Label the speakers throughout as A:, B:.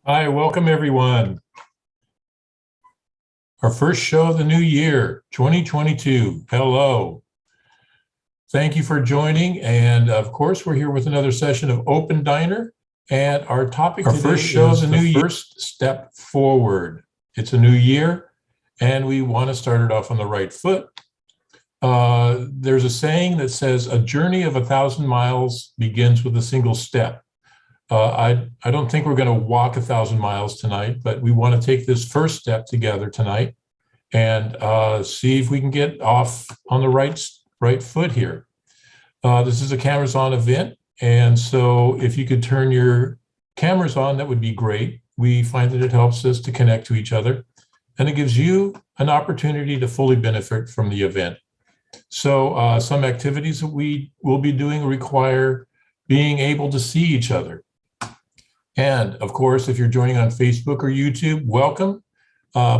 A: Hi, welcome everyone. Our first show of the new year, 2022. Hello. Thank you for joining. And of course, we're here with another session of Open Diner. And our topic today first show is the first step forward. It's a new year, and we want to start it off on the right foot. There's a saying that says, a journey of 1,000 miles begins with a single step. I don't think we're going to walk 1,000 miles tonight, but we want to take this first step together tonight and see if we can get off on the right foot here. This is a cameras on event, and so if you could turn your cameras on, that would be great. We find that it helps us to connect to each other, and it gives you an opportunity to fully benefit from the event. So some activities that we will be doing require being able to see each other. And of course, if you're joining on Facebook or YouTube, welcome.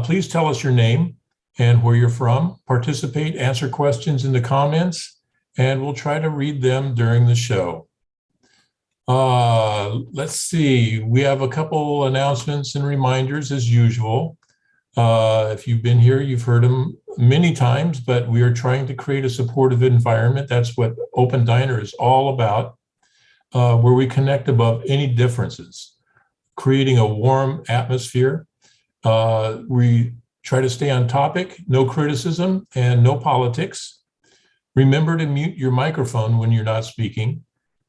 A: Please tell us your name and where you're from. Participate, answer questions in the comments, and we'll try to read them during the show. Let's see, we have a couple announcements and reminders as usual. If you've been here, you've heard them many times, but we are trying to create a supportive environment. That's what Open Diner is all about. Where we connect above any differences, creating a warm atmosphere. We try to stay on topic, no criticism and no politics. Remember to mute your microphone when you're not speaking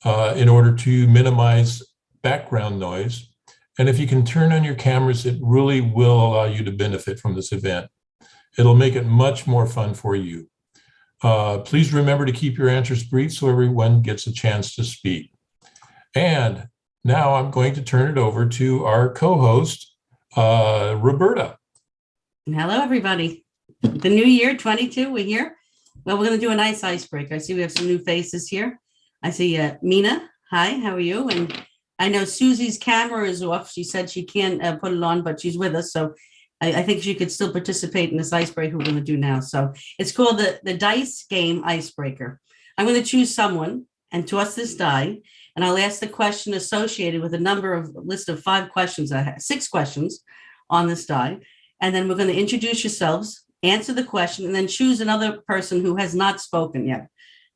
A: in order to minimize background noise. And if you can turn on your cameras, it really will allow you to benefit from this event. It'll make it much more fun for you. Please remember to keep your answers brief so everyone gets a chance to speak. And now I'm going to turn it over to our co-host, Roberta.
B: Hello, everybody. The new year, 22, we're here. Well, we're going to do a nice icebreaker. I see we have some new faces here. I see Mina. Hi, how are you? And I know Susie's camera is off. She said she can't put it on, but she's with us. So I think she could still participate in this icebreaker we're going to do now. So it's called the dice game icebreaker. I'm going to choose someone and toss this die. And I'll ask the question associated with a list of 5 questions. I have 6 questions on this die. And then we're going to introduce yourselves, answer the question, and then choose another person who has not spoken yet.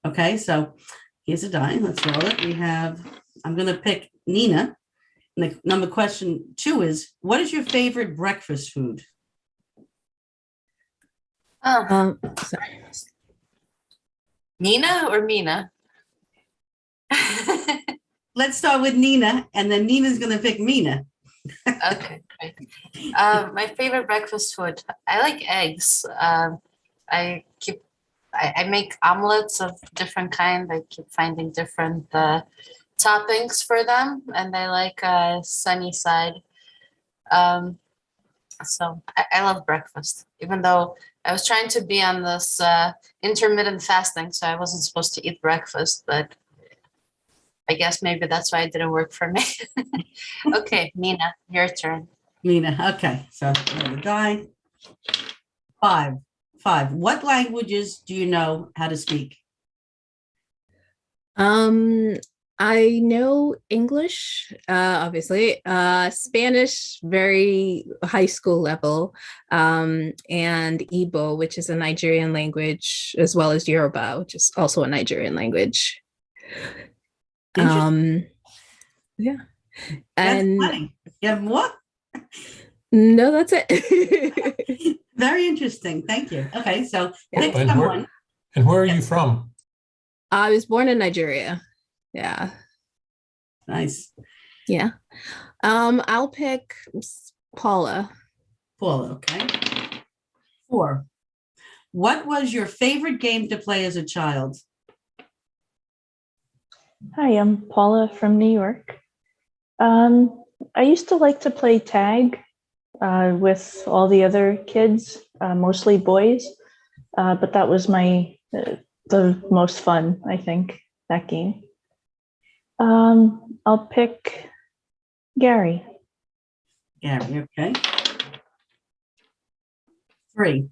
B: Okay, so here's a die. Let's roll it. I'm going to pick Nina. And the question 2 is, what is your favorite breakfast food?
C: Sorry. Nina or Mina?
B: Let's start with Nina, and then Nina's going to pick Mina.
C: Okay, great. My favorite breakfast food. I like eggs. I make omelets of different kind. I keep finding different toppings for them, and I like sunny side. So I love breakfast, even though I was trying to be on this intermittent fasting, so I wasn't supposed to eat breakfast, but I guess maybe that's why it didn't work for me. Okay, Nina, your turn.
B: Nina, okay. So the die. 5. What languages do you know how to speak?
D: I know English, obviously, Spanish, very high school level, and Igbo, which is a Nigerian language, as well as Yoruba, which is also a Nigerian language. Yeah. And
B: funny. You have more?
D: No, that's it.
B: Very interesting. Thank you. Okay, so pick
A: And
B: someone.
A: where are you from?
D: I was born in Nigeria. Yeah.
B: Nice.
D: Yeah. I'll pick Paula.
B: Paula, okay. 4. What was your favorite game to play as a child?
E: Hi, I'm Paula from New York. I used to like to play tag with all the other kids, mostly boys, but that was the most fun, I think, that game. I'll pick Gary.
B: Gary, okay. 3.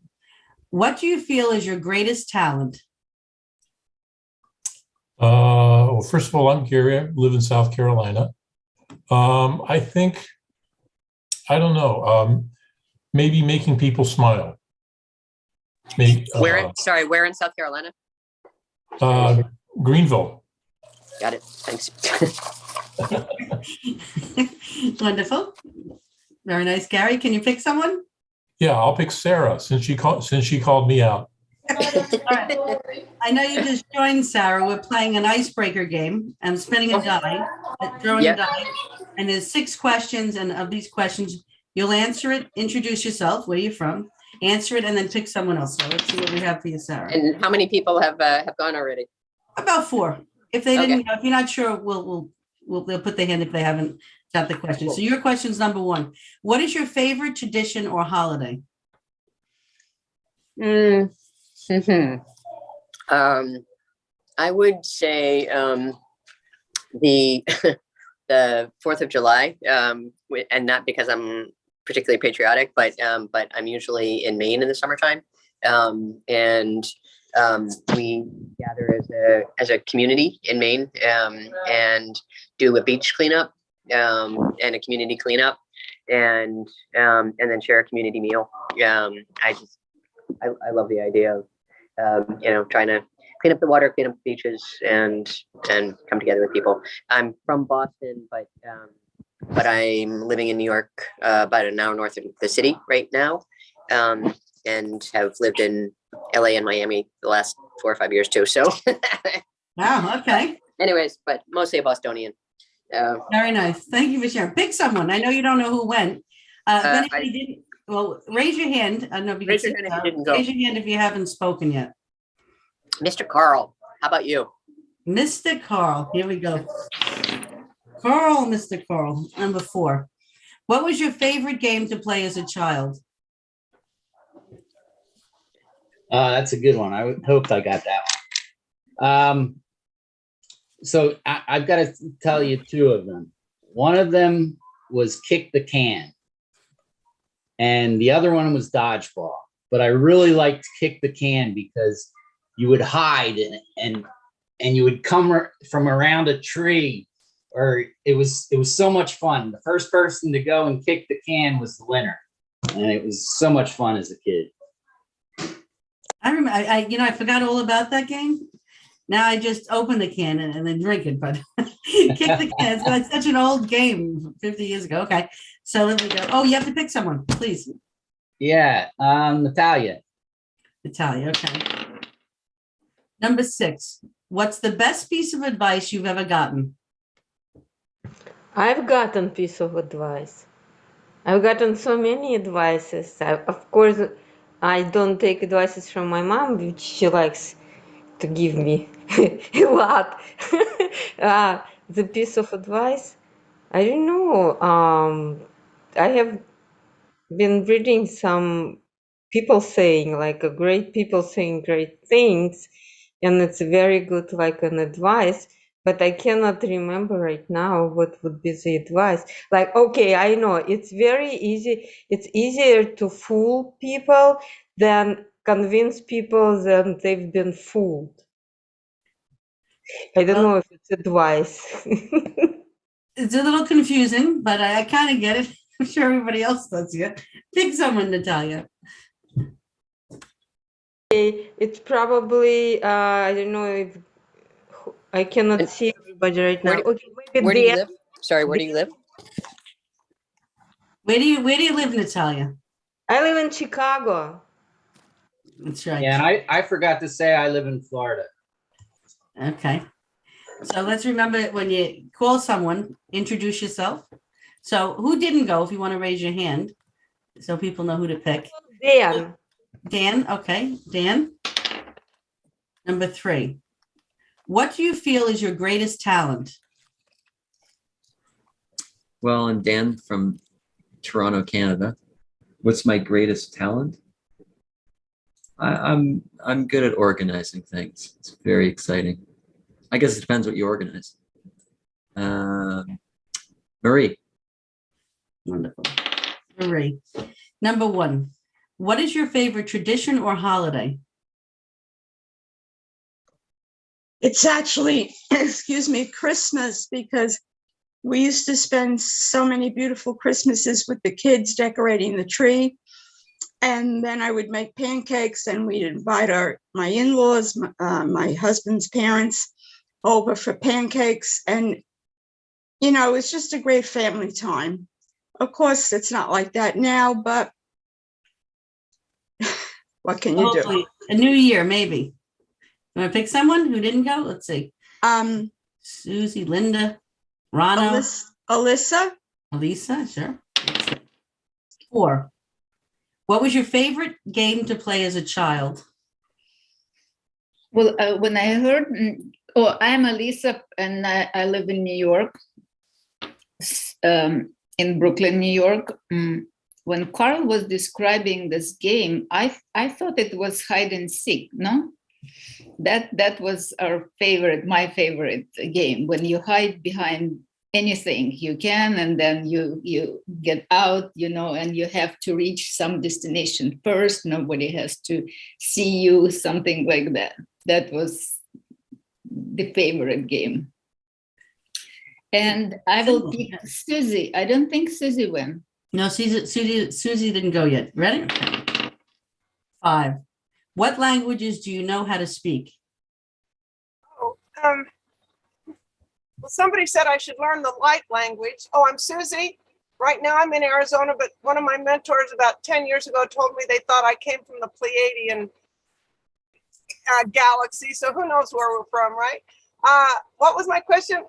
B: What do you feel is your greatest talent?
A: Well, first of all, I'm Gary. I live in South Carolina. I think I don't know, maybe making people smile. Maybe,
F: Where in South Carolina?
A: Greenville.
F: Got it. Thanks.
B: Wonderful. Very nice. Gary, can you pick someone?
A: Yeah, I'll pick Sarah since she called me out.
B: All right. I know you just joined, Sarah. We're playing an icebreaker game. I'm spinning a die, throwing a die, and there's 6 questions. And of these questions, you'll answer it, introduce yourself, where you're from, answer it, and then pick someone else. So let's see what we have for you, Sarah.
F: And how many people have gone already?
B: About 4. If they didn't, if you're not sure, they'll put their hand if they haven't got the question. So your question's number 1. What is your favorite tradition or holiday?
F: I would say the the 4th of July, and not because I'm particularly patriotic, but I'm usually in Maine in the summertime, and we gather as a community in Maine, and do a beach cleanup, and a community cleanup, and then share a community meal. I love the idea of trying to clean up the water, clean up the beaches, and come together with people. I'm from Boston, but I'm living in New York, about an hour north of the city right now, and have lived in LA and Miami the last 4 or 5 years too. So,
B: Wow. Okay.
F: anyways, but mostly a Bostonian.
B: Very nice. Thank you for sharing. Pick someone. I know you don't know who went. If anybody didn't, well, raise your hand. I don't know if you
F: Raise
B: can
F: your
B: see
F: hand if
B: that.
F: you didn't go.
B: Raise your hand if you haven't spoken yet.
F: Mr. Carl, how about you?
B: Mr. Carl. Here we go. Carl, Mr. Carl, number 4. What was your favorite game to play as a child?
G: That's a good one. I hope I got that one. So I've got to tell you 2 of them. One of them was kick the can, and the other one was dodgeball. But I really liked kick the can because you would hide and you would come from around a tree, or it was so much fun. The first person to go and kick the can was the winner, and it was so much fun as a kid.
B: I remember. I forgot all about that game. Now I just open the can and then drink it, but kick the can. It's such an old game, 50 years ago. Okay, so let me go. Oh, you have to pick someone, please.
G: Yeah, Natalia.
B: Natalia. Okay. Number 6. What's the best piece of advice you've ever gotten?
H: I've gotten piece of advice. I've gotten so many advices. Of course, I don't take advices from my mom, which she likes to give me a lot. The piece of advice, I don't know. I have been reading some people saying, like, great people saying great things, and it's very good, like an advice, but I cannot remember right now what would be the advice. Like, okay, I know it's very easy. It's easier to fool people than convince people that they've been fooled. I don't know if it's advice.
B: It's a little confusing, but I kind of get it. I'm sure everybody else does. Yeah. Pick someone, Natalia.
H: It's probably, I don't know if I cannot see everybody right now. Okay, maybe
F: Where do you live? Sorry, where do you live?
B: Where do you live, Natalia?
H: I live in Chicago.
B: That's right.
G: Yeah, and I forgot to say I live in Florida.
B: Okay. So let's remember when you call someone, introduce yourself. So who didn't go, if you want to raise your hand, so people know who to pick.
H: Dan.
B: Dan, okay. Dan. Number 3. What do you feel is your greatest talent?
I: Well, I'm Dan from Toronto, Canada. What's my greatest talent? I'm good at organizing things. It's very exciting. I guess it depends what you organize. Marie.
B: Wonderful. Marie. Number 1. What is your favorite tradition or holiday?
J: It's actually, excuse me, Christmas, because We used to spend so many beautiful Christmases with the kids decorating the tree. And then I would make pancakes, and we'd invite my in-laws, my husband's parents over for pancakes. And, you know, it was just a great family time. Of course, it's not like that now, but what can you do?
B: Hopefully, a new year, maybe. You want to pick someone who didn't go? Let's see. Susie, Linda, Rano,
J: Alyssa,
B: Elisa, sure. 4. What was your favorite game to play as a child?
K: Well, when I heard, I'm Alisa, and I live in New York, in Brooklyn, New York. When Carl was describing this game, I thought it was hide and seek. No, that was my favorite game. When you hide behind anything you can, and then you get out, and you have to reach some destination first. Nobody has to see you, something like that. That was the favorite game. And I will pick Susie. I don't think Susie went.
B: No, Susie didn't go yet. Ready? 5. What languages do you know how to speak?
L: Well, somebody said I should learn the light language. Oh, I'm Susie. Right now I'm in Arizona, but one of my mentors about 10 years ago told me they thought I came from the Pleiadian galaxy. So who knows where we're from, right? What was my question?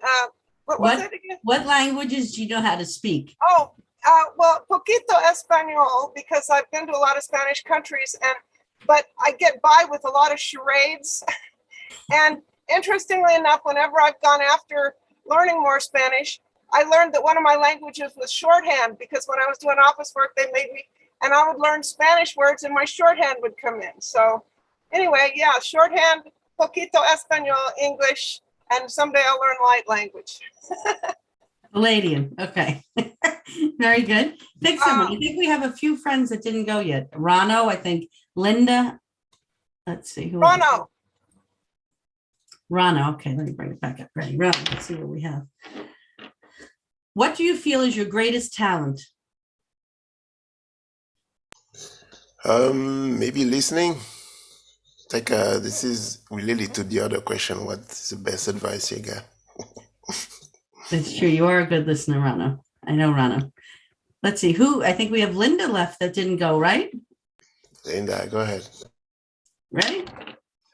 L: What was it again?
B: What languages do you know how to speak?
L: Oh, well, poquito español, because I've been to a lot of Spanish countries, but I get by with a lot of charades. And interestingly enough, whenever I've gone after learning more Spanish, I learned that one of my languages was shorthand, because when I was doing office work, they made me, and I would learn Spanish words and my shorthand would come in. So anyway, yeah, shorthand, poquito español, English, and someday I'll learn light language.
B: Palladium. Okay. Very good. Pick someone. I think we have a few friends that didn't go yet. Rano, I think. Linda. Let's see. Who
L: Rano.
B: Rano. Okay, let me bring it back up. Ready. Rano. Let's see what we have. What do you feel is your greatest talent?
M: Maybe listening. Like this is related to the other question. What's the best advice you got?
B: It's true. You are a good listener, Rano. I know, Rano. Let's see. I think we have Linda left that didn't go, right?
M: Linda, go ahead.
B: Ready?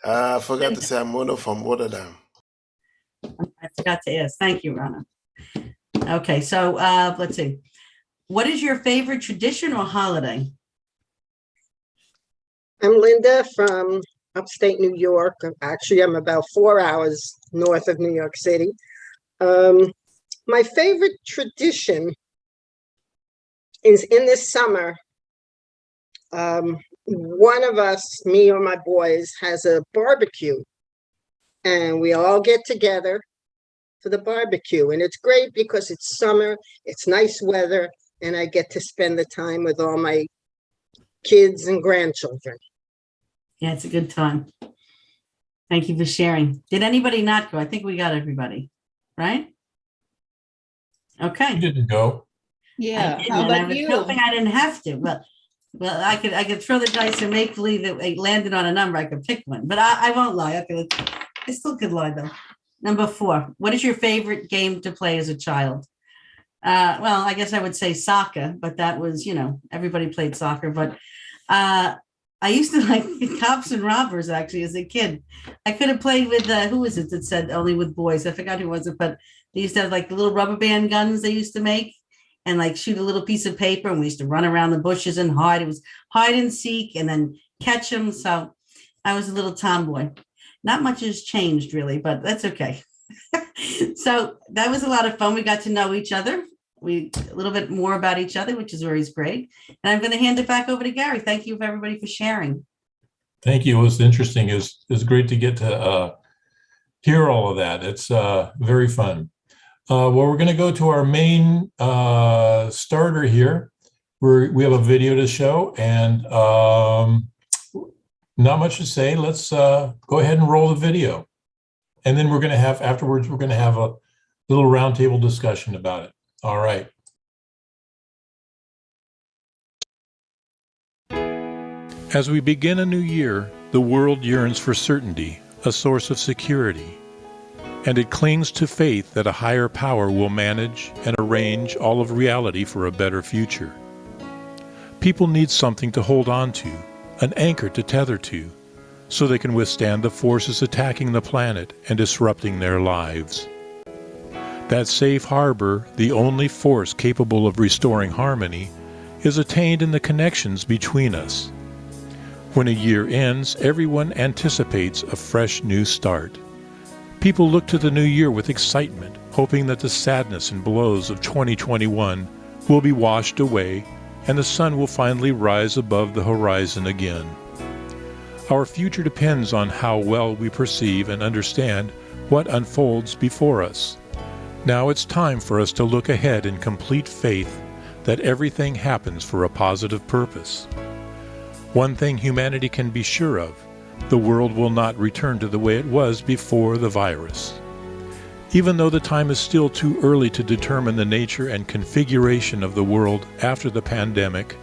M: I forgot Linda. To say I'm Mono from Rotterdam.
B: I forgot to ask. Thank you, Rano. Okay, so let's see. What is your favorite tradition or holiday?
N: I'm Linda from upstate New York. Actually, I'm about 4 hours north of New York City. My favorite tradition is in this summer. One of us, me or my boys, has a barbecue, and we all get together for the barbecue. And it's great because it's summer, it's nice weather, and I get to spend the time with all my kids and grandchildren.
B: Yeah, it's a good time. Thank you for sharing. Did anybody not go? I think we got everybody, right? Okay.
A: You didn't go.
K: Yeah.
B: How about you? Hoping I didn't have to. Well, I could throw the dice and make believe that it landed on a number. I could pick one, but I won't lie. Okay, I still could lie though. Number 4. What is your favorite game to play as a child? Well, I guess I would say soccer, but that was, everybody played soccer. But I used to like cops and robbers actually as a kid. I could have played with who was it that said only with boys? I forgot who was it, but they used to have like the little rubber band guns they used to make and like shoot a little piece of paper, and we used to run around the bushes and hide. It was hide and seek and then catch them. So I was a little tomboy. Not much has changed really, but that's okay. So that was a lot of fun. We got to know each other. A little bit more about each other, which is always great. And I'm going to hand it back over to Gary. Thank you everybody for sharing.
A: Thank you. It was interesting. It's great to get to hear all of that. It's very fun. Well, we're going to go to our main starter here. We have a video to show, and not much to say. Let's go ahead and roll the video. And then afterwards, we're going to have little roundtable discussion about it. All right. As we begin a new year, the world yearns for certainty, a source of security, and it clings to faith that a higher power will manage and arrange all of reality for a better future. People need something to hold on to, an anchor to tether to, so they can withstand the forces attacking the planet and disrupting their lives. That safe harbor, the only force capable of restoring harmony, is attained in the connections between us. When a year ends, everyone anticipates a fresh new start. People look to the new year with excitement, hoping that the sadness and blows of 2021 will be washed away and the sun will finally rise above the horizon again. Our future depends on how well we perceive and understand what unfolds before us. Now it's time for us to look ahead in complete faith that everything happens for a positive purpose. One thing humanity can be sure of: the world will not return to the way it was before the virus. Even though the time is still too early to determine the nature and configuration of the world after the pandemic,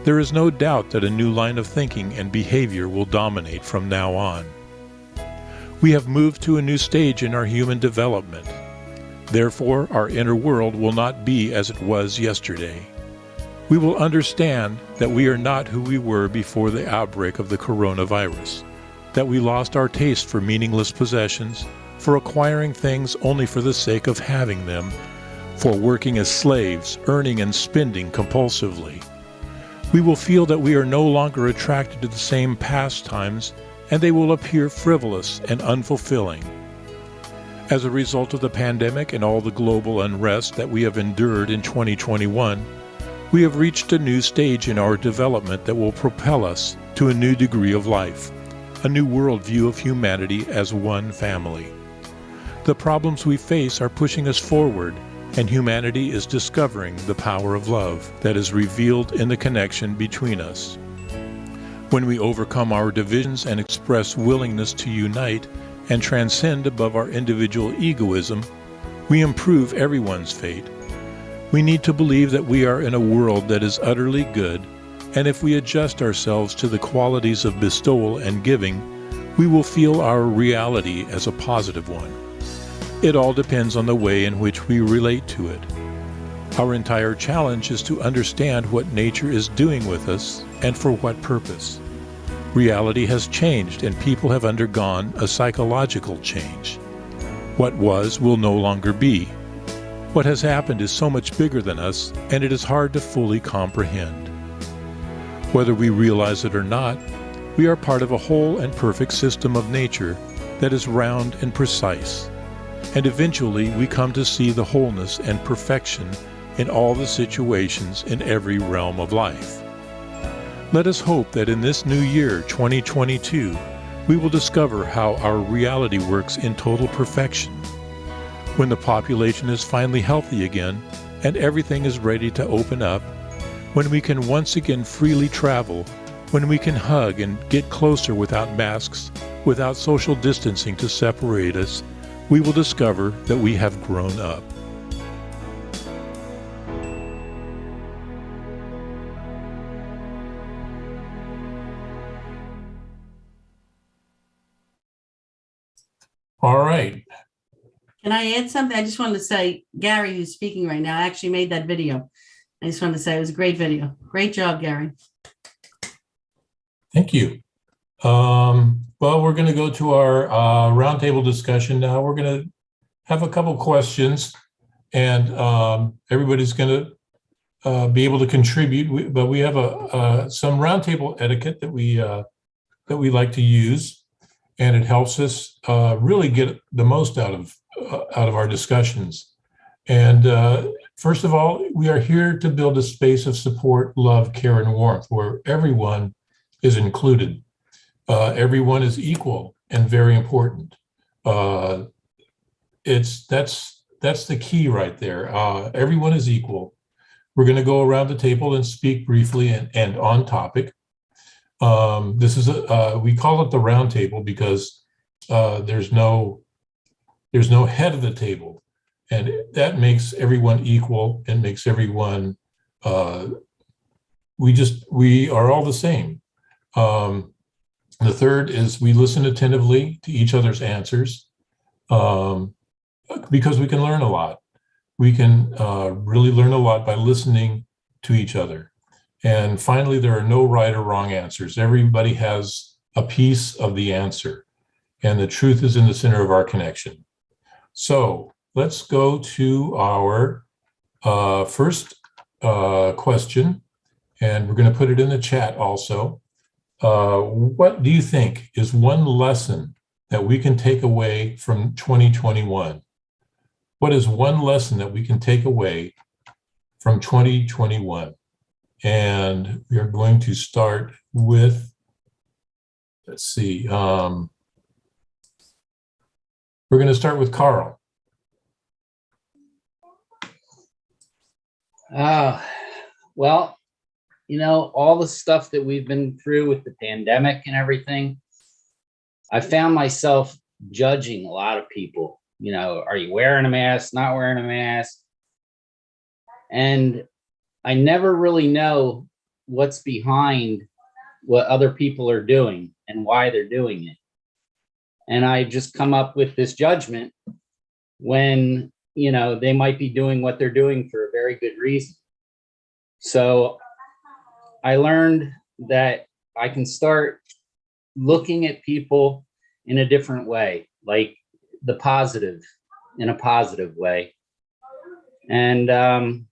A: there is no doubt that a new line of thinking and behavior will dominate from now on. We have moved to a new stage in our human development. Therefore, our inner world will not be as it was yesterday. We will understand that we are not who we were before the outbreak of the coronavirus, that we lost our taste for meaningless possessions, for acquiring things only for the sake of having them, for working as slaves, earning and spending compulsively. We will feel that we are no longer attracted to the same pastimes, and they will appear frivolous and unfulfilling. As a result of the pandemic and all the global unrest that we have endured in 2021, we have reached a new stage in our development that will propel us to a new degree of life, a new worldview of humanity as one family. The problems we face are pushing us forward, and humanity is discovering the power of love that is revealed in the connection between us. When we overcome our divisions and express willingness to unite and transcend above our individual egoism, we improve everyone's fate. We need to believe that we are in a world that is utterly good, and if we adjust ourselves to the qualities of bestowal and giving, we will feel our reality as a positive one. It all depends on the way in which we relate to it. Our entire challenge is to understand what nature is doing with us and for what purpose. Reality has changed and people have undergone a psychological change. What was will no longer be. What has happened is so much bigger than us, and it is hard to fully comprehend. Whether we realize it or not, we are part of a whole and perfect system of nature that is round and precise. And eventually we come to see the wholeness and perfection in all the situations in every realm of life. Let us hope that in this new year, 2022, we will discover how our reality works in total perfection. When the population is finally healthy again and everything is ready to open up, when we can once again freely travel, when we can hug and get closer without masks, without social distancing to separate us, we will discover that we have grown up. All right.
B: Can I add something? I just wanted to say, Gary, who's speaking right now, actually made that video. I just wanted to say it was a great video. Great job, Gary.
A: Thank you. Well, we're going to go to our roundtable discussion now. We're going to have a couple questions, and everybody's going to be able to contribute. But we have some roundtable etiquette that we like to use, and it helps us really get the most out of our discussions. And first of all, we are here to build a space of support, love, care, and warmth where everyone is included. Everyone is equal and very important. That's the key right there. Everyone is equal. We're going to go around the table and speak briefly and on topic. This is we call it the round table because there's no head of the table. And that makes everyone equal and makes everyone, we are all the same. The third is we listen attentively to each other's answers, because we can learn a lot. We can really learn a lot by listening to each other. And finally, there are no right or wrong answers. Everybody has a piece of the answer, and the truth is in the center of our connection. So let's go to our first question, and we're going to put it in the chat also. What do you think is one lesson that we can take away from 2021? What is one lesson that we can take away from 2021? And we are going to start with, let's see, we're going to start with Carl.
G: Well, you know, all the stuff that we've been through with the pandemic and everything, I found myself judging a lot of people. You know, are you wearing a mask, not wearing a mask? And I never really know what's behind what other people are doing and why they're doing it. And I just come up with this judgment when, you know, they might be doing what they're doing for a very good reason. So I learned that I can start looking at people in a different way, like the positive, in a positive way, and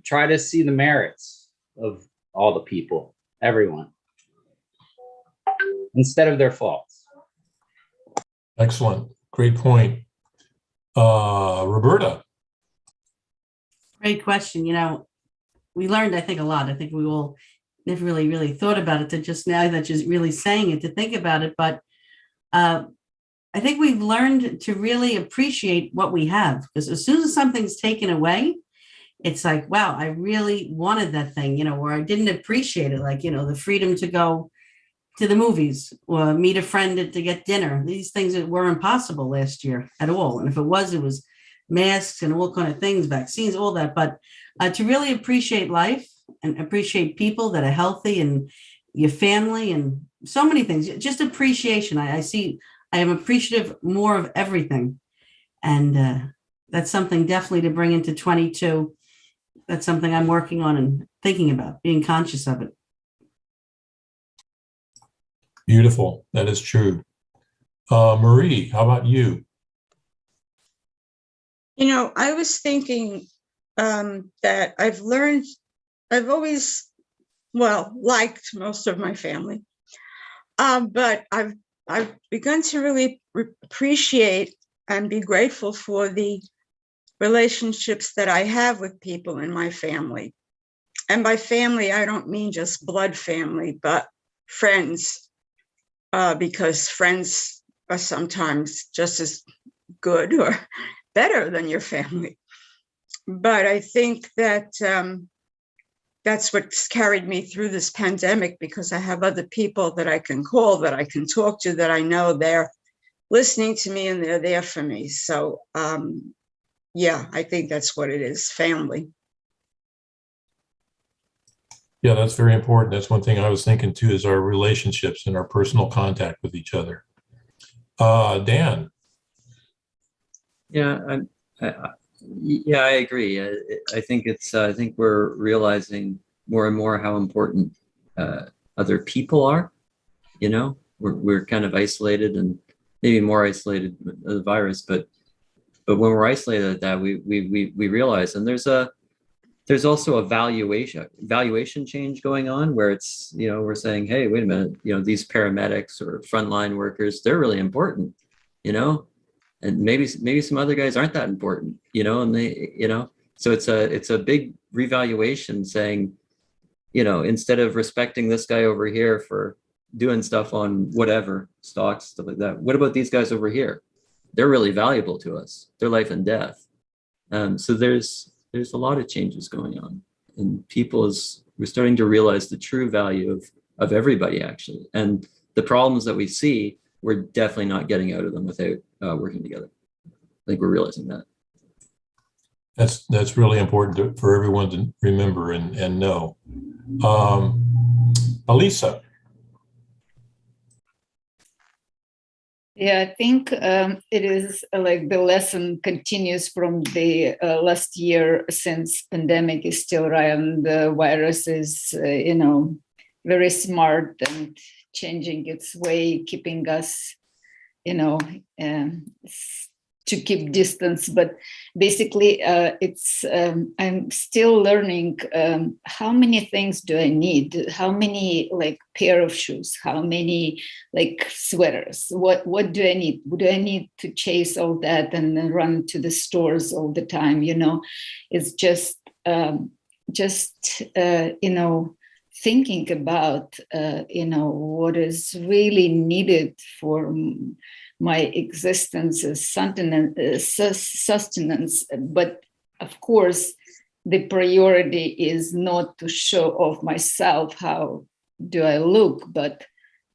G: try to see the merits of all the people, everyone, instead of their faults.
A: Excellent. Great point. Roberta.
B: Great question. You know, we learned, I think, a lot. I think we all never really thought about it to just now that you're really saying it, to think about it. But I think we've learned to really appreciate what we have, because as soon as something's taken away, it's like, wow, I really wanted that thing, you know, or I didn't appreciate it. Like, you know, the freedom to go to the movies or meet a friend to get dinner. These things that were impossible last year at all. And if it was masks and all kind of things, vaccines, all that. But to really appreciate life and appreciate people that are healthy and your family and so many things, just appreciation. I am appreciative more of everything. And that's something definitely to bring into 22. That's something I'm working on and thinking about, being conscious of it.
A: Beautiful. That is true. Marie, how about you?
J: You know, I was thinking that I've always, well, liked most of my family, but I've begun to really appreciate and be grateful for the relationships that I have with people in my family. And by family, I don't mean just blood family, but friends, because friends are sometimes just as good or better than your family. But I think that that's what's carried me through this pandemic, because I have other people that I can call, that I can talk to, that I know they're listening to me and they're there for me. So yeah, I think that's what it is, family.
A: Yeah, that's very important. That's one thing I was thinking too, is our relationships and our personal contact with each other. Dan.
I: Yeah, I agree. I think I think we're realizing more and more how important other people are. You know, we're kind of isolated, and maybe more isolated with the virus, but when we're isolated at that, we realize, and there's also a valuation change going on, where it's, you know, we're saying, hey, wait a minute, you know, these paramedics or frontline workers, they're really important, you know, and maybe some other guys aren't that important, you know, and they, you know, so it's a big revaluation, saying, you know, instead of respecting this guy over here for doing stuff on whatever stocks, stuff like that, what about these guys over here? They're really valuable to us. They're life and death. So there's a lot of changes going on, and we're starting to realize the true value of everybody, actually. And the problems that we see, we're definitely not getting out of them without working together. I think we're realizing that.
A: That's really important for everyone to remember and know. Elisa.
K: Yeah, I think it is like the lesson continues from the last year, since pandemic is still around. The virus is, very smart and changing its way, keeping us, to keep distance. But basically, I'm still learning how many things do I need? How many like pair of shoes? How many like sweaters? What do I need? Do I need to chase all that and then run to the stores all the time? It's just thinking about what is really needed for my existence as sustenance. But of course, the priority is not to show off myself, how do I look, but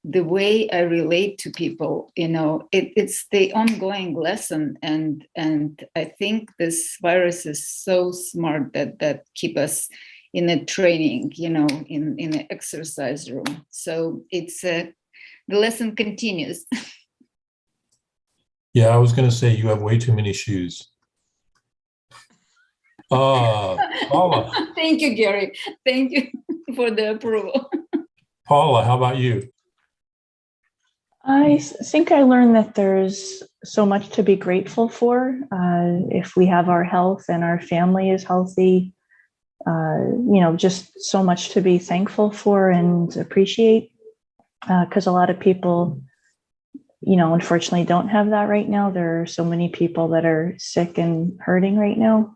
K: the way I relate to people. It's the ongoing lesson. And I think this virus is so smart that keep us in a training, in an exercise room. So it's the lesson continues.
A: Yeah, I was going to say you have way too many shoes. Paula.
K: Thank you, Gary. Thank you for the approval.
A: Paula, how about you?
E: I think I learned that there's so much to be grateful for. If we have our health and our family is healthy, just so much to be thankful for and appreciate. Because a lot of people, unfortunately don't have that right now. There are so many people that are sick and hurting right now.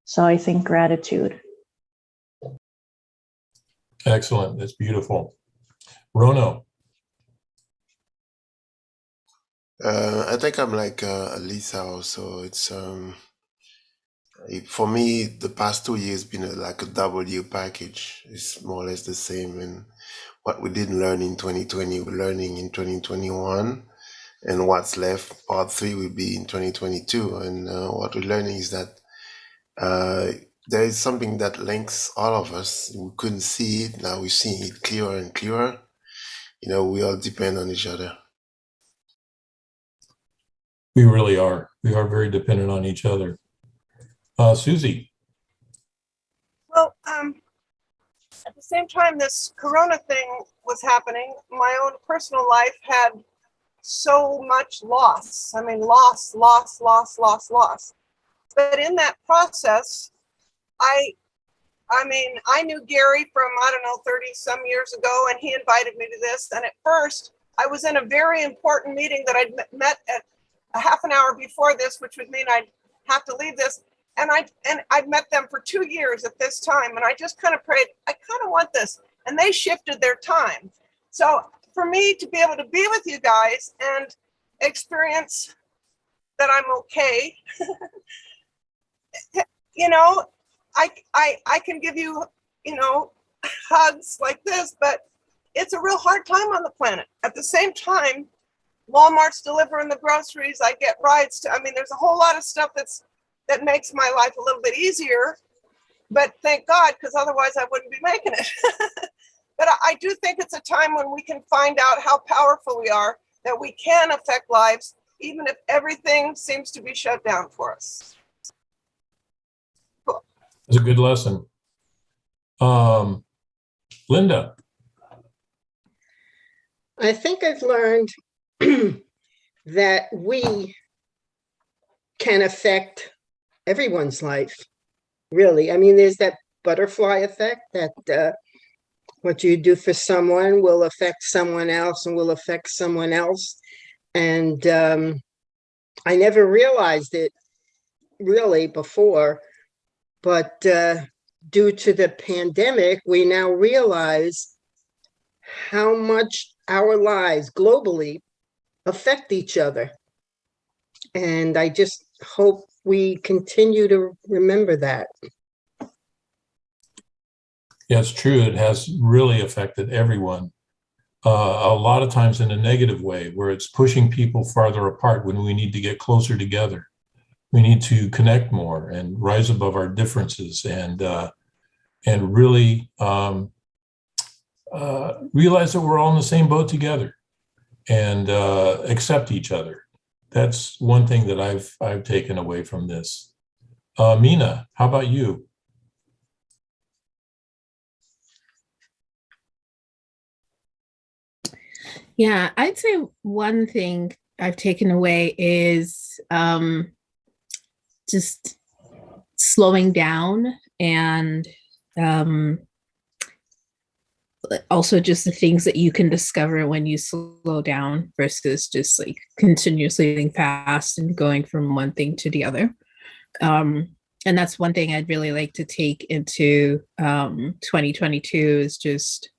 E: So I think gratitude.
A: Excellent. That's beautiful. Rono.
M: I think I'm like Lisa also. It's for me, the past 2 years been like a double year package. It's more or less the same. And what we didn't learn in 2020, we're learning in 2021. And what's left, part 3 will be in 2022. And what we're learning is that there is something that links all of us. We couldn't see it. Now we're seeing it clearer and clearer. We all depend on each other.
A: We really are. We are very dependent on each other. Susie.
L: Well, at the same time this corona thing was happening, my own personal life had so much loss. I mean, loss. But in that process, I knew Gary from, 30 some years ago, and he invited me to this. And at first, I was in a very important meeting that I'd met at a half an hour before this, which would mean I'd have to leave this. And I'd met them for 2 years at this time. And I just kind of prayed, I kind of want this. And they shifted their time. So for me to be able to be with you guys and experience that I'm okay, I can give you, hugs like this, but it's a real hard time on the planet. At the same time, Walmart's delivering the groceries. I get rides there's a whole lot of stuff that makes my life a little bit easier, but thank God, because otherwise I wouldn't be making it. But I do think it's a time when we can find out how powerful we are, that we can affect lives, even if everything seems to be shut down for us. Cool.
A: It's a good lesson. Linda.
N: I think I've learned that we can affect everyone's life, really. There's that butterfly effect that what you do for someone will affect someone else and will affect someone else. And I never realized it really before, but due to the pandemic, we now realize how much our lives globally affect each other. And I just hope we continue to remember that.
A: Yeah, it's true. It has really affected everyone. A lot of times in a negative way, where it's pushing people farther apart when we need to get closer together. We need to connect more and rise above our differences and really realize that we're all in the same boat together and accept each other. That's one thing that I've taken away from this. Mina, how about you?
D: Yeah, I'd say one thing I've taken away is just slowing down and also just the things that you can discover when you slow down versus just like continuously moving fast and going from one thing to the other. And that's one thing I'd really like to take into 2022 is just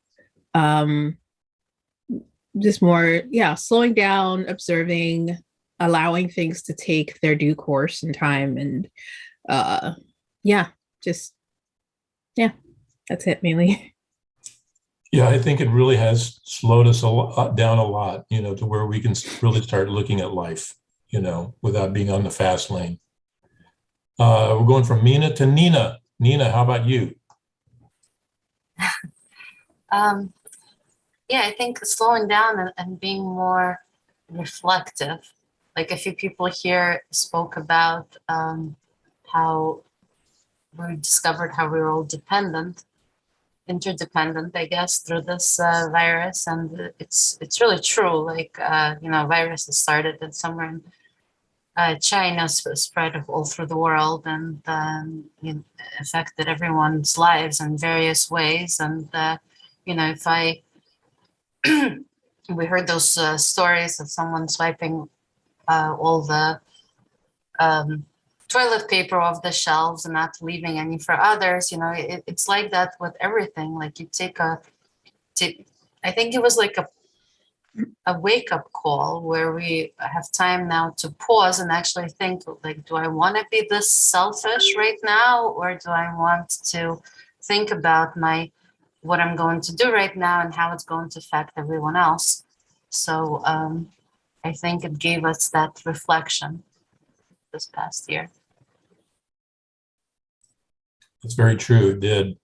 D: more, slowing down, observing, allowing things to take their due course and time. And that's it mainly.
A: Yeah, I think it really has slowed us down a lot, to where we can really start looking at life, without being on the fast lane. We're going from Mina to Nina. Nina, how about you?
C: Yeah, I think slowing down and being more reflective. Like a few people here spoke about how we discovered how we were all interdependent, I guess, through this virus, and it's really true. Like viruses started in somewhere in China, spread all through the world, and affected everyone's lives in various ways. And if we heard those stories of someone swiping all the toilet paper off the shelves and not leaving any for others. It's like that with everything. Like you I think it was like a wake-up call where we have time now to pause and actually think, like, do I want to be this selfish right now, or do I want to think about what I'm going to do right now and how it's going to affect everyone else? So I think it gave us that reflection this past year.
A: That's very true. It did.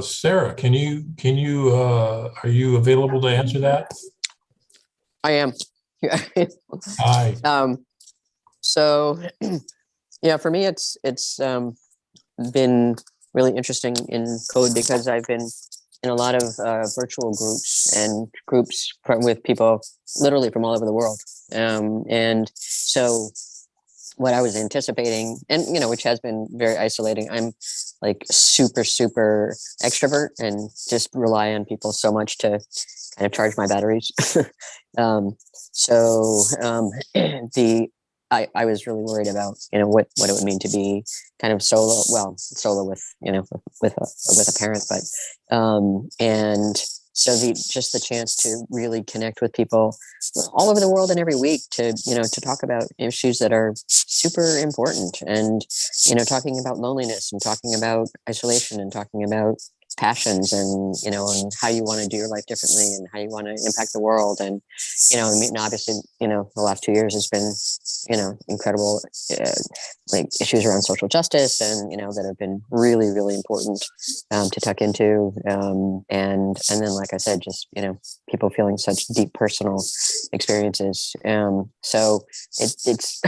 A: Sarah, are you available to answer that?
F: I am.
A: Hi.
F: So yeah, for me, it's been really interesting in code because I've been in a lot of virtual groups and groups with people literally from all over the world. And so what I was anticipating, and which has been very isolating. I'm like super extrovert and just rely on people so much to kind of charge my batteries. I was really worried about what it would mean to be kind of solo with with a parent, but and so the chance to really connect with people all over the world and every week to talk about issues that are super important, and talking about loneliness and talking about isolation and talking about passions and and how you want to do your life differently and how you want to impact the world. And obviously the last 2 years has been incredible, like issues around social justice and that have been really important to tuck into, and then like I said, just people feeling such deep personal experiences. So it's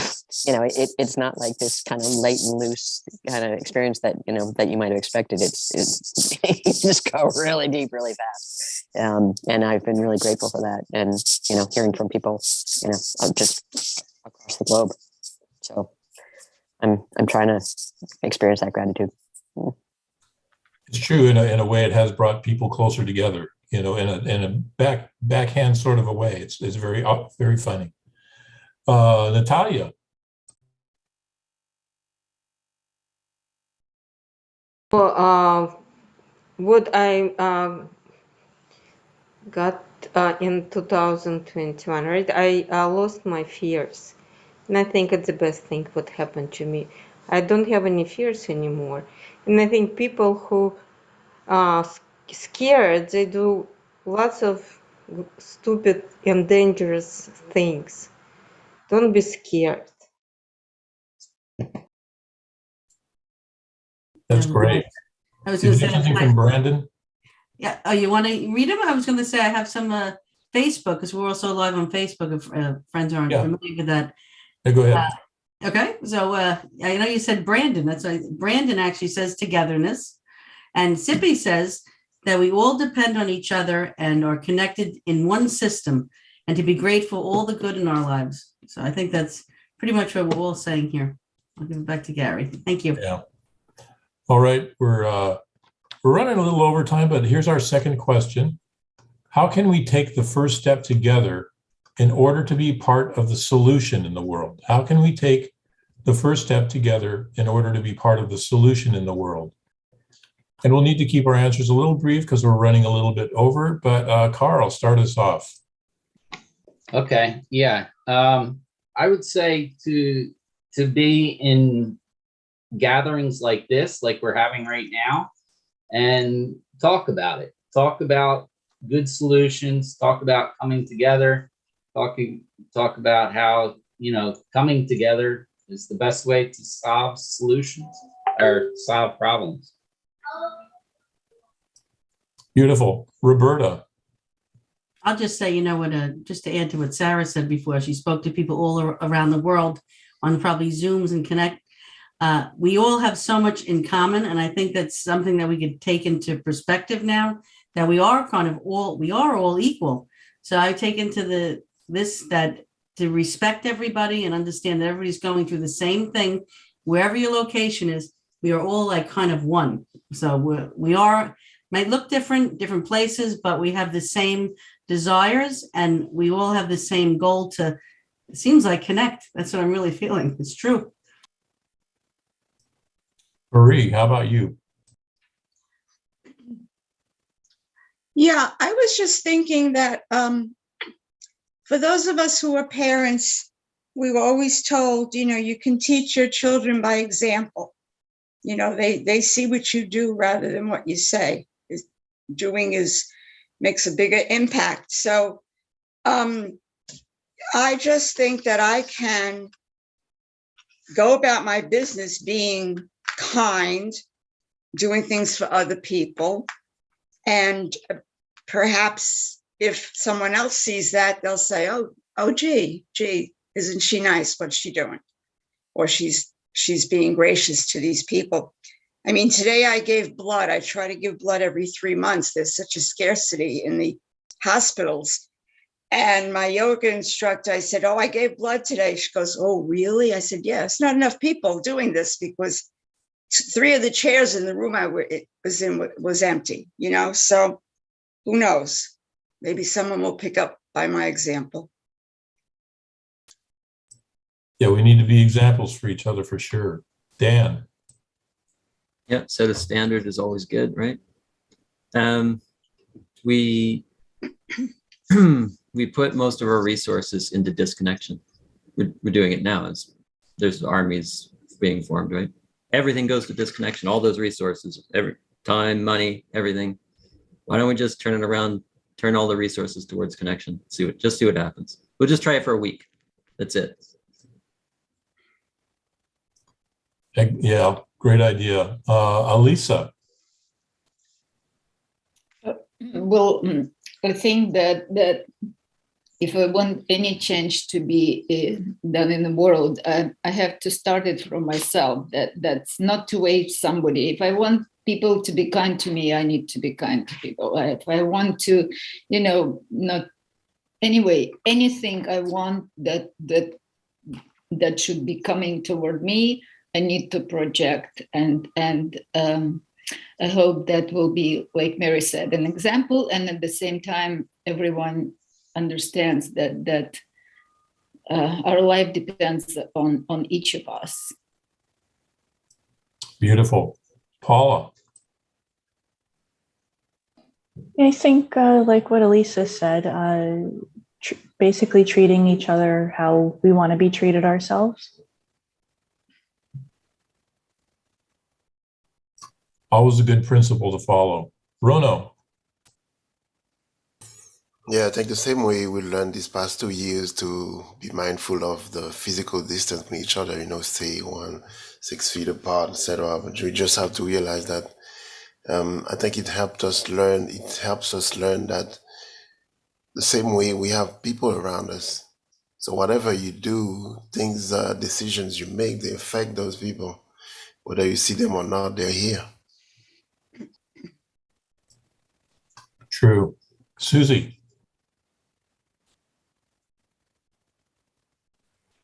F: it's not like this kind of light and loose kind of experience that that you might have expected. It's you just go really deep really fast, and I've been really grateful for that, and hearing from people just across the globe. So I'm trying to experience that gratitude.
A: It's true. In a way, it has brought people closer together, in a backhand sort of a way. It's very funny. Natalia.
H: Well, what I got in 2021, right? I lost my fears. And I think it's the best thing what happened to me. I don't have any fears anymore. And I think people who are scared, they do lots of stupid and dangerous things. Don't be scared.
A: That's great.
B: I was
A: Did
B: going
A: you
B: to
A: have
B: say,
A: something from Brandon?
B: yeah. Oh, you want to read them? I was going to say I have some Facebook because we're also live on Facebook. If friends aren't
A: Yeah.
B: familiar with that.
A: Yeah, go ahead.
B: Okay, so I know you said Brandon. That's why Brandon actually says togetherness, and Sippy says that we all depend on each other and are connected in one system, and to be grateful for all the good in our lives. So I think that's pretty much what we're all saying here. I'll give it back to Gary. Thank you.
A: Yeah. All right, we're running a little over time, but here's our second question. How can we take the first step together in order to be part of the solution in the world? How can we take the first step together in order to be part of the solution in the world? And we'll need to keep our answers a little brief because we're running a little bit over, but Carl, start us off.
G: Okay, yeah. I would say to be in gatherings like this, like we're having right now, and talk about it. Talk about good solutions, talk about coming together, talk about how, coming together is the best way to solve solutions or solve problems.
A: Beautiful. Roberta.
B: I'll just say, just to add to what Sarah said before, she spoke to people all around the world on probably Zooms and Connect. We all have so much in common, and I think that's something that we could take into perspective now, that we are all equal. So I take into that to respect everybody and understand that everybody's going through the same thing, wherever your location is. We are all like kind of one. So we might look different places, but we have the same desires, and we all have the same goal to, it seems like, connect. That's what I'm really feeling. It's true.
A: Marie, how about you?
L: Yeah, I was just thinking that for those of us who are parents, we were always told, you can teach your children by example. They see what you do rather than what you say. Doing makes a bigger impact. So I just think that I can go about my business being kind, doing things for other people. And perhaps if someone else sees that, they'll say, oh, gee, isn't she nice? What's she doing? Or she's being gracious to these people. I mean, today I gave blood. I try to give blood every 3 months. There's such a scarcity in the hospitals. And my yoga instructor, I said, I gave blood today. She goes, oh, really? I said, yeah, it's not enough people doing this because 3 of the chairs in the room it was in was empty, So who knows? Maybe someone will pick up by my example.
A: Yeah, we need to be examples for each other for sure. Dan.
I: Yeah, set a standard is always good, right? We put most of our resources into disconnection. We're doing it now. There's armies being formed, right? Everything goes to disconnection. All those resources, every time, money, everything. Why don't we just turn it around? Turn all the resources towards connection. See what happens. We'll just try it for a week. That's it.
A: Yeah, great idea. Alisa.
K: Well, I think that if I want any change to be done in the world, I have to start it from myself. That's not to wait somebody. If I want people to be kind to me, I need to be kind to people. If I want to, not anyway, anything I want that should be coming toward me, I need to project, and I hope that will be, like Mary said, an example, and at the same time, everyone understands that our life depends on each of us.
A: Beautiful. Paula.
E: I think, like what Elisa said, basically treating each other how we want to be treated ourselves.
A: Always a good principle to follow. Rono.
M: Yeah, I think the same way we learned these past 2 years to be mindful of the physical distance from each other, stay 6 feet apart, etc. But we just have to realize that I think it helps us learn that the same way we have people around us. So whatever you do, decisions you make, they affect those people. Whether you see them or not, they're here.
A: True. Susie.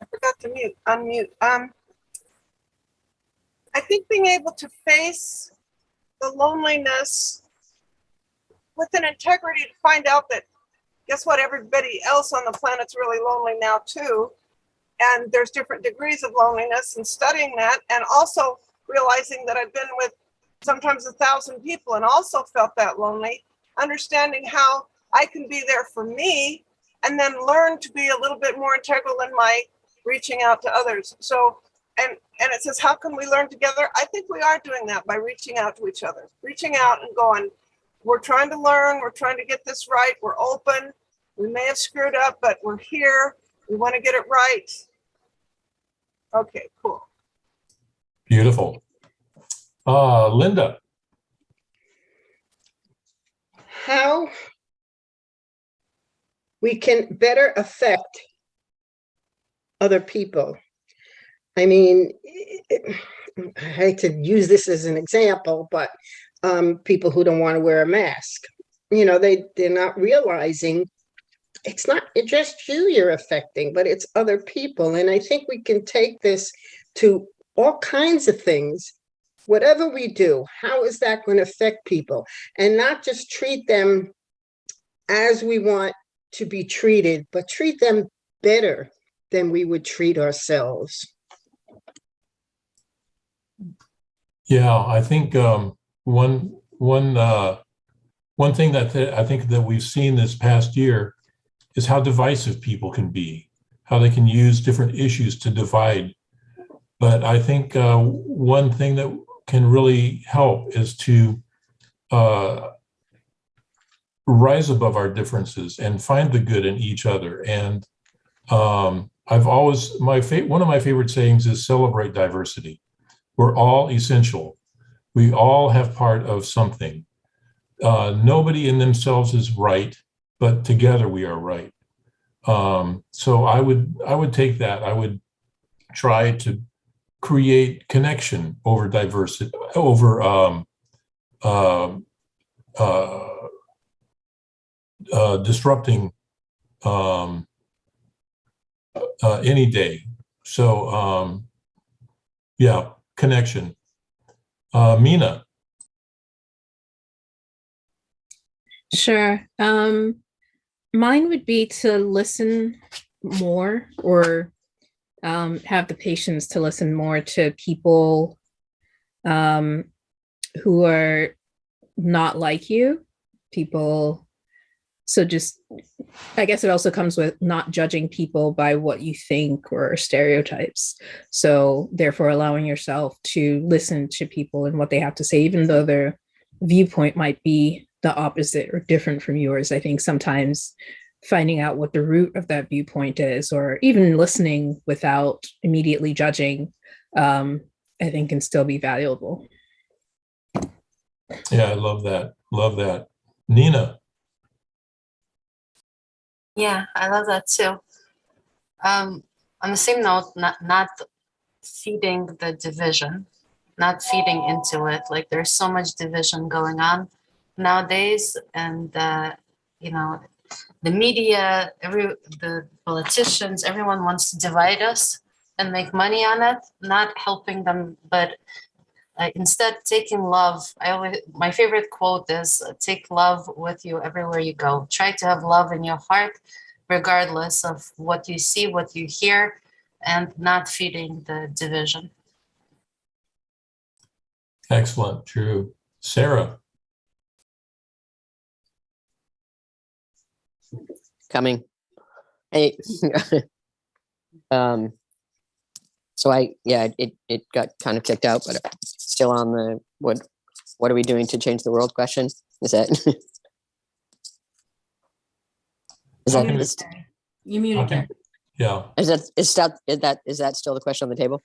L: I forgot to unmute. I think being able to face the loneliness with an integrity to find out that, guess what, everybody else on the planet's really lonely now too. And there's different degrees of loneliness, and studying that, and also realizing that I've been with sometimes 1,000 people and also felt that lonely, understanding how I can be there for me and then learn to be a little bit more integral in my reaching out to others. So, and it says, how can we learn together? I think we are doing that by reaching out to each other, reaching out and going, we're trying to learn, we're trying to get this right, we're open, we may have screwed up, but we're here, we want to get it right. Okay, cool.
A: Beautiful. Linda.
N: How we can better affect other people. I mean, I hate to use this as an example, but people who don't want to wear a mask, they're not realizing it's not just you you're affecting, but it's other people. And I think we can take this to all kinds of things. Whatever we do, how is that going to affect people? And not just treat them as we want to be treated, but treat them better than we would treat ourselves.
A: Yeah, I think one thing that I think that we've seen this past year is how divisive people can be, how they can use different issues to divide. But I think one thing that can really help is to rise above our differences and find the good in each other. And I've always, one of my favorite sayings is celebrate diversity. We're all essential. We all have part of something. Nobody in themselves is right, but together we are right. So I would take that. I would try to create connection over diversity, over disrupting any day. So yeah, connection. Mina.
D: Sure. Mine would be to listen more, or have the patience to listen more to people who are not like you, people. So just, I guess it also comes with not judging people by what you think or stereotypes. So therefore allowing yourself to listen to people and what they have to say, even though their viewpoint might be the opposite or different from yours. I think sometimes finding out what the root of that viewpoint is, or even listening without immediately judging, I think can still be valuable.
A: Yeah, I love that. Love that. Nina.
C: Yeah, I love that too. On the same note, not feeding the division, not feeding into it. Like there's so much division going on nowadays, and the media, the politicians, everyone wants to divide us and make money on it, not helping them, but instead taking love. My favorite quote is, take love with you everywhere you go. Try to have love in your heart, regardless of what you see, what you hear, and not feeding the division.
A: Excellent. True. Sarah.
F: Coming. Hey. So it got kind of kicked out, but still on the what are we doing to change the world question? Is that Is
A: How
F: that
A: can we-
F: is,
B: You muted
A: Okay.
B: her.
A: Yeah,
F: is that still the question on the table?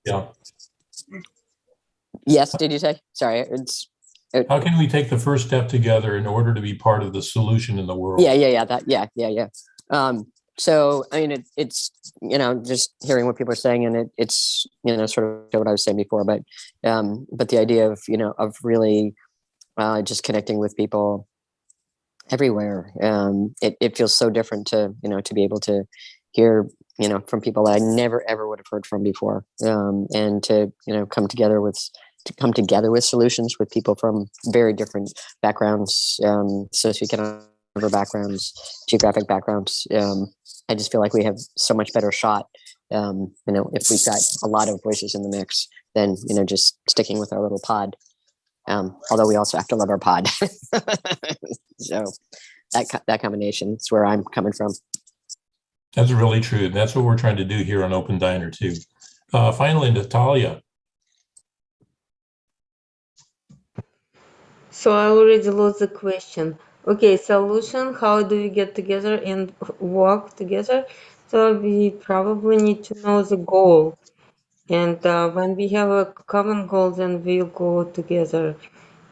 A: yeah.
F: Yes. Did you say? Sorry.
A: How can we take the first step together in order to be part of the solution in the world?
F: Yeah. So I mean, it's just hearing what people are saying, and it's sort of what I was saying before, but the idea of of really just connecting with people everywhere. It feels so different to to be able to hear from people that I never ever would have heard from before, and to come together with solutions with people from very different backgrounds, socioeconomic backgrounds, geographic backgrounds. I just feel like we have so much better shot, if we've got a lot of voices in the mix than just sticking with our little pod. Although we also have to love our pod. So that combination is where I'm coming from.
A: That's really true. That's what we're trying to do here on Open Diner too. Finally, Natalia.
H: So I already lost the question. Okay, solution, how do we get together and work together? So we probably need to know the goal. And when we have a common goal, then we'll go together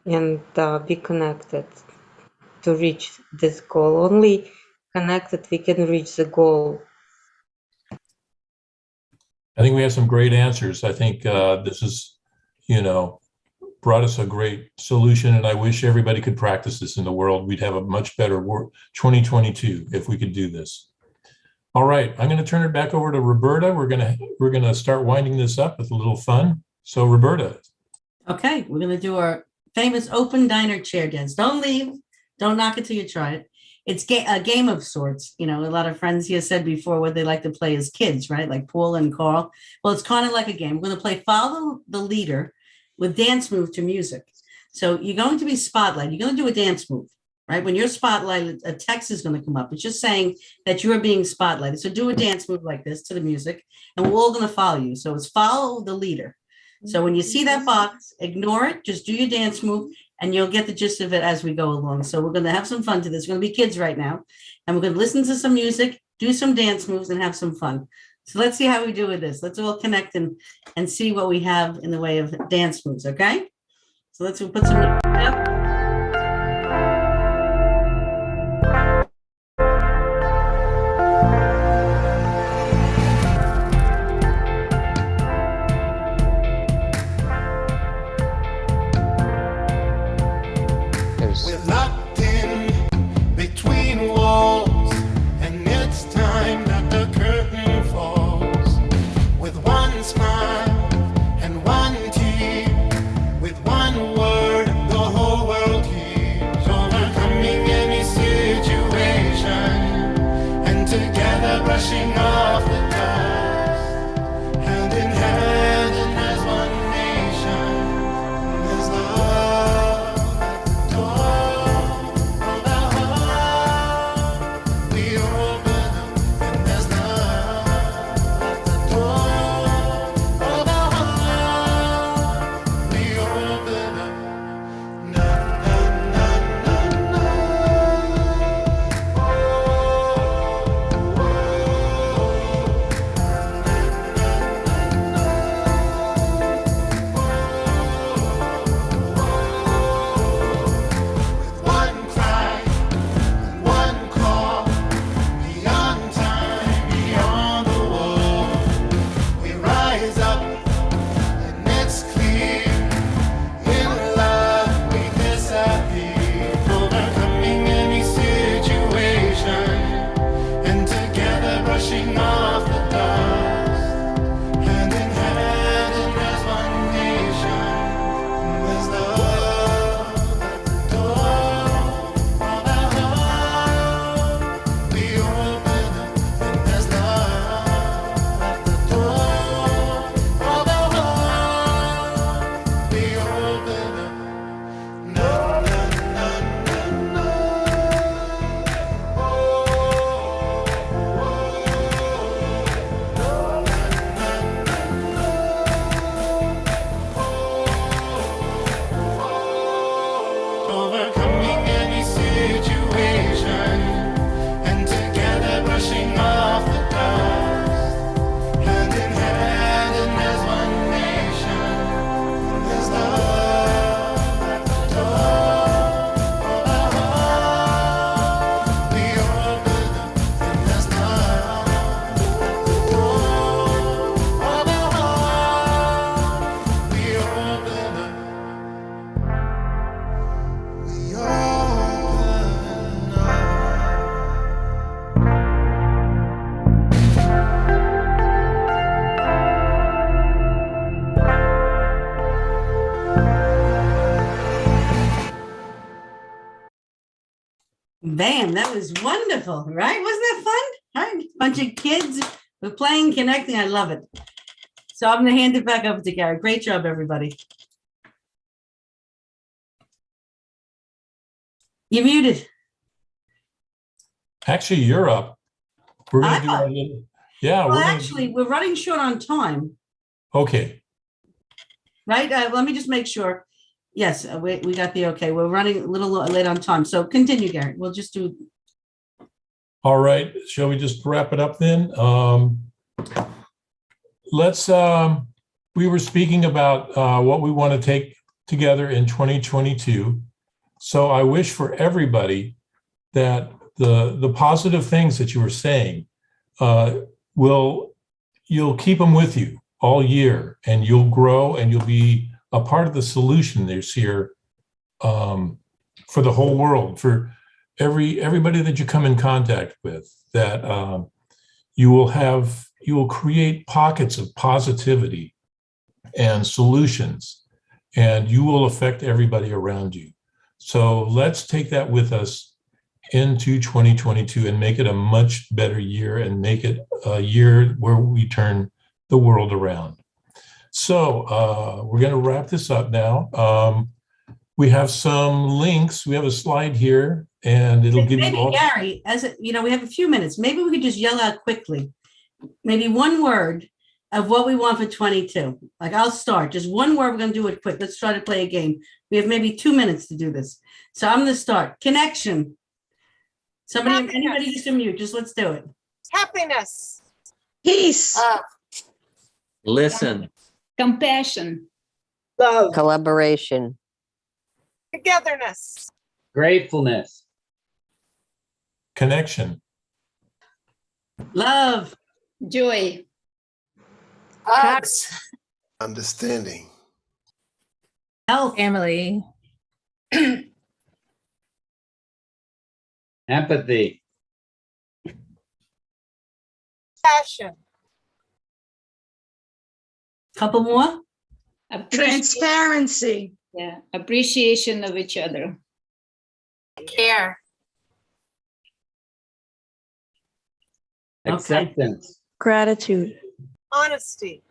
H: and be connected to reach this goal. Only connected we can reach the goal.
A: I think we have some great answers. I think this is, brought us a great solution, and I wish everybody could practice this in the world. We'd have a much better 2022 if we could do this. All right, I'm going to turn it back over to Roberta. We're going to start winding this up with a little fun. So, Roberta.
B: Okay, we're gonna do our famous open diner chair dance. Don't leave. Don't knock it till you try it. It's a game of sorts. A lot of friends here said before what they like to play as kids, right? Like Paul and Carl. Well, it's kind of like a game. We're gonna play follow the leader with dance move to music. So you're going to be spotlight. You're going to do a dance move, right? When you're spotlighted, a text is going to come up. It's just saying that you are being spotlighted. So do a dance move like this to the music, and we're all going to follow you. So it's follow the leader. So when you see that box, ignore it. Just do your dance move, and you'll get the gist of it as we go along. So we're going to have some fun to this. We're going to be kids right now, and we're going to listen to some music, do some dance moves, and have some fun. So let's see how we do with this. Let's all connect and see what we have in the way of dance moves, okay? So let's put some music up.
O: We're locked in between walls, and it's time that the curtain falls. With one smile and one tear, with one word, the whole world hears. Overcoming any situation, and together brushing off the dust. Hand in hand, and as one nation, there's love at the door.
B: Bam, that was wonderful, right? Wasn't that fun? Right? Bunch of kids were playing, connecting. I love it. So I'm going to hand it back over to Gary. Great job, everybody. You're muted.
A: Actually, you're up. We're going to do
B: I'm
A: our
B: up.
A: little, yeah.
B: Well,
A: we're
B: actually, we're running short on time,
A: okay.
B: right? Let me just make sure. Yes, we got the okay. We're running a little late on time. So continue, Gary. We'll just do.
A: All right. Shall we just wrap it up then? We were speaking about what we want to take together in 2022. So I wish for everybody that the positive things that you were saying you'll keep them with you all year, and you'll grow, and you'll be a part of the solution this year for the whole world, for everybody that you come in contact with, that you will create pockets of positivity and solutions, and you will affect everybody around you. So let's take that with us into 2022 and make it a much better year, and make it a year where we turn the world around. So we're going to wrap this up now. We have some links. We have a slide here, and it'll give you all.
B: Gary, we have a few minutes. Maybe we could just yell out quickly, maybe one word of what we want for 22. Like, I'll start. Just one word. We're going to do it quick. Let's try to play a game. We have maybe 2 minutes to do this. So I'm going to start. Connection. Anybody just unmute. Just let's do it.
L: Happiness.
J: Peace.
I: Listen.
K: Compassion.
N: Love.
F: Collaboration.
L: Togetherness.
G: Gratefulness.
A: Connection.
B: Love.
K: Joy.
C: Hugs.
M: Understanding.
B: Health.
D: Family.
G: Empathy.
L: Passion.
B: Couple more.
J: Transparency.
K: Yeah. Appreciation of each other.
C: Care.
G: Acceptance.
E: Gratitude.
L: Honesty.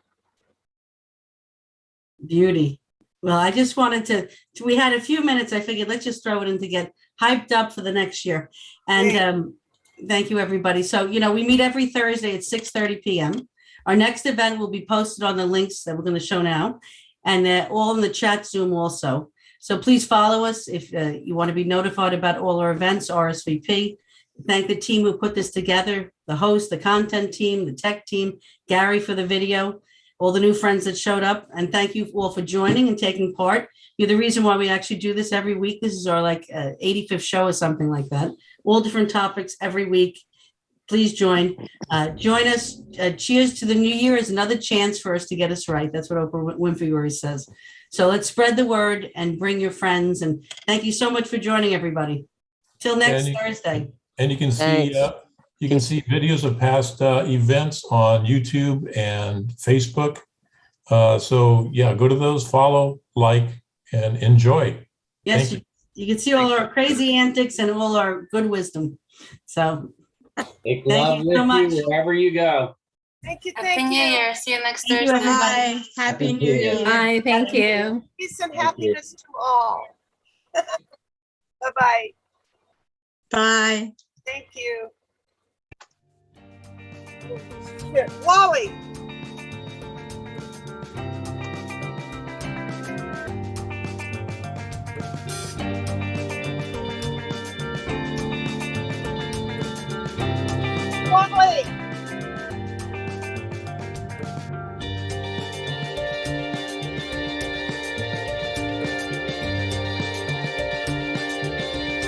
B: Beauty. Well, I just wanted we had a few minutes. I figured let's just throw it in to get hyped up for the next year. And thank you, everybody. So, we meet every Thursday at 6:30 p.m. Our next event will be posted on the links that we're going to show now, and all in the chat Zoom also. So please follow us if you want to be notified about all our events, RSVP. Thank the team who put this together, the host, the content team, the tech team, Gary for the video, all the new friends that showed up. And thank you all for joining and taking part. You're the reason why we actually do this every week. This is our 85th show or something like that. All different topics every week. Please join us. Cheers to the new year is another chance for us to get us right. That's what Oprah Winfrey always says. So let's spread the word and bring your friends. And thank you so much for joining, everybody. Till next Thursday.
A: And you can see videos of past events on YouTube and Facebook. So yeah, go to those, follow, like, and enjoy.
B: Yes, you can see all our crazy antics and all our good wisdom. So
G: Take love with you wherever you go.
L: Thank you.
C: Happy New Year. See you next
B: Thank you,
C: Thursday.
B: everybody.
J: Bye. Happy New Year.
D: Bye. Thank you.
L: Peace and happiness to all. Bye-bye.
J: Bye.
L: Thank you. Wally.